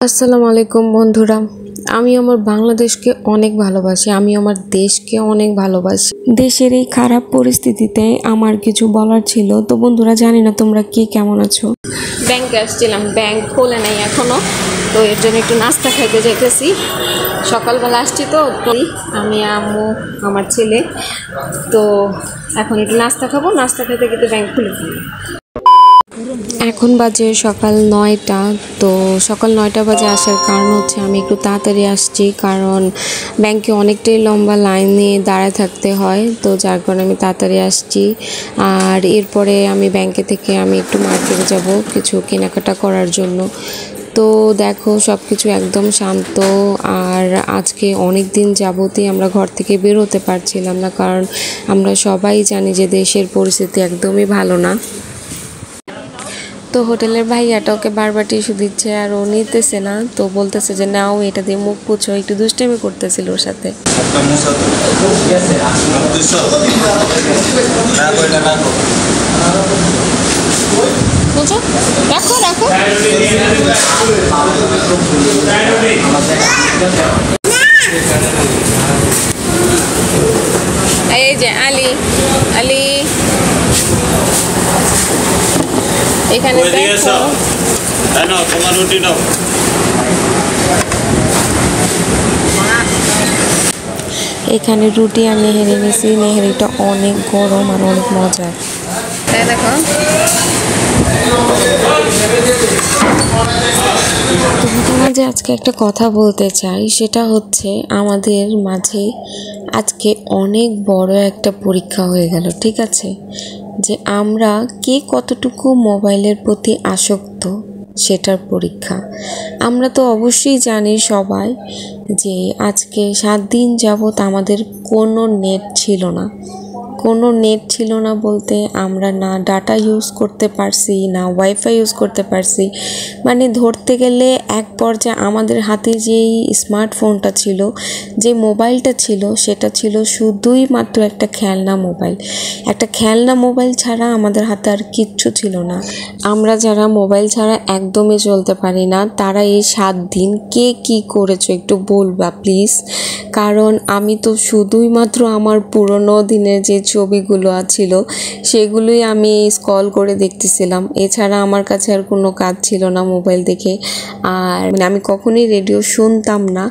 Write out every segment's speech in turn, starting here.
আসসালামু আলাইকুম বন্ধুরা। আমি আমার বাংলাদেশকে অনেক ভালোবাসি, আমি আমার দেশকে অনেক ভালোবাসি। দেশের এই খারাপ পরিস্থিতিতে আমার কিছু বলার ছিল। তো বন্ধুরা, জানি না তোমরা কি কেমন আছো। ব্যাংকে আসছিলাম, ব্যাংক খোলে নাই এখনো, তো এর জন্য একটু নাস্তা খাইতে যাইতেছি। সকালবেলা আসছি তো আমি, আম্মু, আমার ছেলে। তো এখন একটু নাস্তা খাবো, নাস্তা খেতে খেতে ব্যাংক খুলে ফেলি। এখন বাজে সকাল 9টা। তো সকাল 9টা বাজে আসার কারণ হচ্ছে আমি একটু তাড়াতাড়ি আসছি, কারণ ব্যাংকে অনেকটাই লম্বা লাইনে দাঁড়ায় থাকতে হয়। তো যার কারণে আমি তাড়াতাড়ি আসছি। আর এরপরে আমি ব্যাংকে থেকে আমি একটু মার্কেটে যাব কিছু কেনাকাটা করার জন্য। তো দেখো সব কিছু একদম শান্ত। আর আজকে অনেক দিন যাবতই আমরা ঘর থেকে বের হতে পারছিলাম না, কারণ আমরা সবাই জানি যে দেশের পরিস্থিতি একদমই ভালো না। তো হোটেলের ভাইয়াটা ওকে বারবার টিস্যু দিচ্ছে আর ও নিতেছে না, তো বলতেছে যে নাও এটা দিয়ে মুখ পুছো। একটু দুষ্টামি করতেছিল ওর সাথে। রাখো রাখো। এই যে আলী আলী এখানে এখানে রুটি আর নেহেরি নিয়েছি। নেহেরিটা অনেক গরম আর অনেক মজার। তাই দেখো, তোমাদের মাঝে আজকে একটা কথা বলতে চাই, সেটা হচ্ছে আমাদের মাঝে আজকে অনেক বড় একটা পরীক্ষা হয়ে গেল। ঠিক আছে, যে আমরা কে কতটুকু মোবাইলের প্রতি আসক্ত সেটার পরীক্ষা। আমরা তো অবশ্যই জানি সবাই যে আজকে 7 দিন যাবৎ আমাদের কোনো নেট ছিল না। কোনো নেট ছিল না বলতে আমরা না ডাটা ইউজ করতে পারছি, না ওয়াইফাই ইউজ করতে পারছি। মানে ধরতে গেলে এক পর্যায়ে আমাদের হাতে যেই স্মার্টফোনটা ছিল, যে মোবাইলটা ছিল, সেটা ছিল শুধুই মাত্র একটা খেলনা মোবাইল। একটা খেলনা মোবাইল ছাড়া আমাদের হাতে আর কিচ্ছু ছিল না। আমরা যারা মোবাইল ছাড়া একদমই চলতে পারি না, তারা এই 7 দিন কে কি করেছো একটু বলবা প্লিজ। কারণ আমি তো শুধুই মাত্র আমার পুরনো দিনের যে ছবিগুলো ছিল সেগুলোই আমি স্ক্রল করে দেখতেছিলাম। এছাড়া আমার কাছে আর কোনো কাজ ছিল না মোবাইল দেখে। আর মানে আমি কখনোই রেডিও শুনতাম না,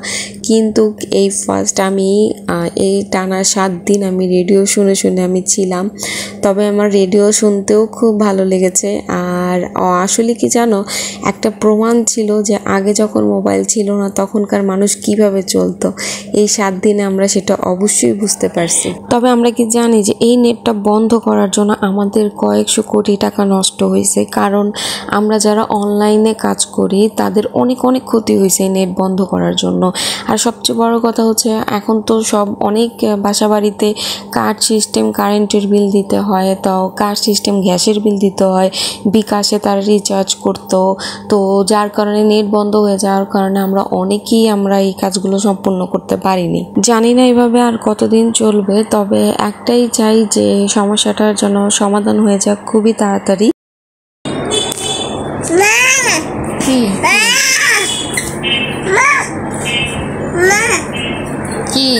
কিন্তু এই ফার্স্ট আমি এই টানা 7 দিন আমি রেডিও শুনে শুনে আমি ছিলাম। তবে আমার রেডিও শুনতেও খুব ভালো লেগেছে। আর আসলে কি জানো, একটা প্রমাণ ছিল যে আগে যখন মোবাইল ছিল না তখনকার মানুষ কিভাবে চলতো। এই 7 দিনে আমরা সেটা অবশ্যই বুঝতে পারছি। তবে আমরা কি জানি যে এই নেটটা বন্ধ করার জন্য আমাদের কয়েকশো কোটি টাকা নষ্ট হয়েছে, কারণ আমরা যারা অনলাইনে কাজ করি তাদের অনেক অনেক ক্ষতি হয়েছে এই নেট বন্ধ করার জন্য। আর সবচেয়ে বড় কথা হচ্ছে এখন তো সব অনেক বাসা বাড়িতে কার্ড সিস্টেম, কারেন্টের বিল দিতে হয়, তো কার্ড সিস্টেম গ্যাসের বিল দিতে হয়, বিকাশে তারা রিচার্জ করতো। তো যার কারণে নেট বন্ধ হয়ে যাওয়ার কারণে আমরা এই কাজগুলো সম্পূর্ণ করতে পারিনি। জানি না এভাবে আর কতদিন চলবে, তবে একটাই চাই যে সমস্যাটার জন্য সমাধান হয়ে যাক খুবই তাড়াতাড়ি। কি কি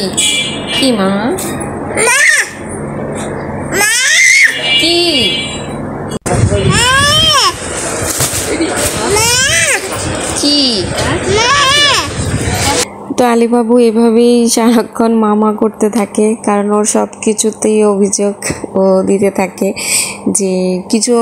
কি মা কি কি? তো আলীবাবু এভাবেই সারাক্ষণ মামা করতে থাকে, কারণ ওর সব কিছুতেই অভিযোগ ও দিতে থাকে যে কিছু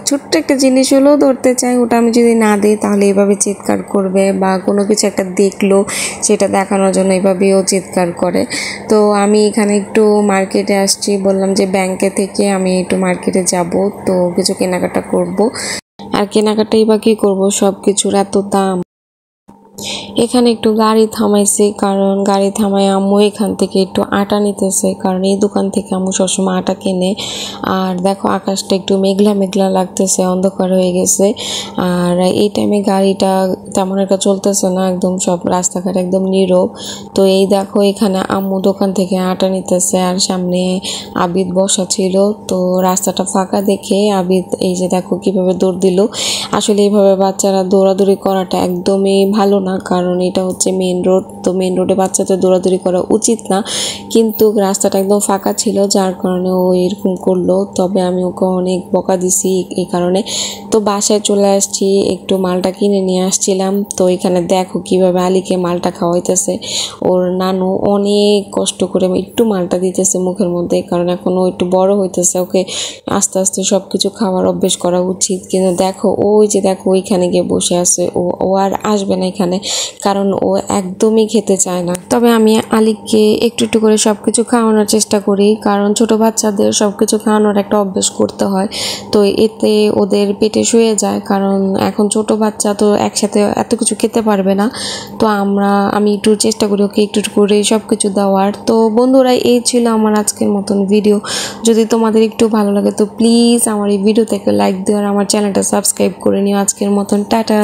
ছোট্ট একটা জিনিস হলেও ধরতে চাই, ওটা আমি যদি না দিই তাহলে এভাবে চিৎকার করবে, বা কোনো কিছু একটা দেখলো সেটা দেখানোর জন্য এভাবেও চিৎকার করে। তো আমি এখানে একটু মার্কেটে আসছি, বললাম যে ব্যাংকে থেকে আমি একটু মার্কেটে যাব, তো কিছু কেনাকাটা করব। আর কেনাকাটাই বা কী করবো, সব কিছুর এত দাম। এখানে একটু গাড়ি থামাইছি, কারণ গাড়ি থামাই আম্মু এখান থেকে একটু আটা নিতেছে, কারণ এই দোকান থেকে আম্মু সবসময় আটা কেনে। আর দেখো আকাশটা একটু মেঘলা মেঘলা লাগতেছে, অন্ধকার হয়ে গেছে। আর এই টাইমে গাড়িটা তেমন একটা চলতেছে না, একদম সব রাস্তাঘাট একদম নীরব। তো এই দেখো এখানে আম্মু দোকান থেকে আটা নিতেছে, আর সামনে আবিদ বসা ছিল। তো রাস্তাটা ফাঁকা দেখে আবিদ এই যে দেখো কিভাবে দৌড় দিল। আসলে এইভাবে বাচ্চারা দৌড়াদৌড়ি করাটা একদমই ভালো না, কারণ এটা হচ্ছে মেন রোড। তো মেন রোডে বাচ্চাদের দৌড়াদৌড়ি করা উচিত না, কিন্তু রাস্তাটা একদম ফাঁকা ছিল যার কারণে ও এরকম করলো। তবে আমি ওকে অনেক বকা দিছি এই কারণে। তো বাসায় চলে আসছি, একটু মালটা কিনে নিয়ে আসছিলাম। তো এখানে দেখো কিভাবে আলীকে মালটা খাওয়াইতেছে। ওর নানু অনেক কষ্ট করে একটু মালটা দিতেছে মুখের মধ্যে, কারণ এখন ও একটু বড় হইতেছে, ওকে আস্তে আস্তে সব কিছু খাওয়ার অভ্যেস করা উচিত। কিন্তু দেখো ওই যে দেখো ওইখানে গিয়ে বসে আছে, ও আর আসবে না এখানে, কারণ ও একদমই খেতে চায় না। তবে আমি আলীকে একটু একটু করে সব কিছু খাওয়ানোর চেষ্টা করি, কারণ ছোট বাচ্চাদের সব কিছু খাওয়ানোর একটা অভ্যেস করতে হয়। তো এতে ওদের পেটে শুয়ে যায়, কারণ এখন ছোট বাচ্চা তো একসাথে এত কিছু খেতে পারবে না। তো আমি একটু চেষ্টা করি ওকে একটু একটু করে সব কিছু দেওয়ার। তো বন্ধুরা, এই ছিল আমার আজকের মতন ভিডিও। যদি তোমাদের একটু ভালো লাগে তো প্লিজ আমার এই ভিডিও থেকে লাইক দিও আর আমার চ্যানেলটা সাবস্ক্রাইব করে নিও। আজকের মতন টাটা।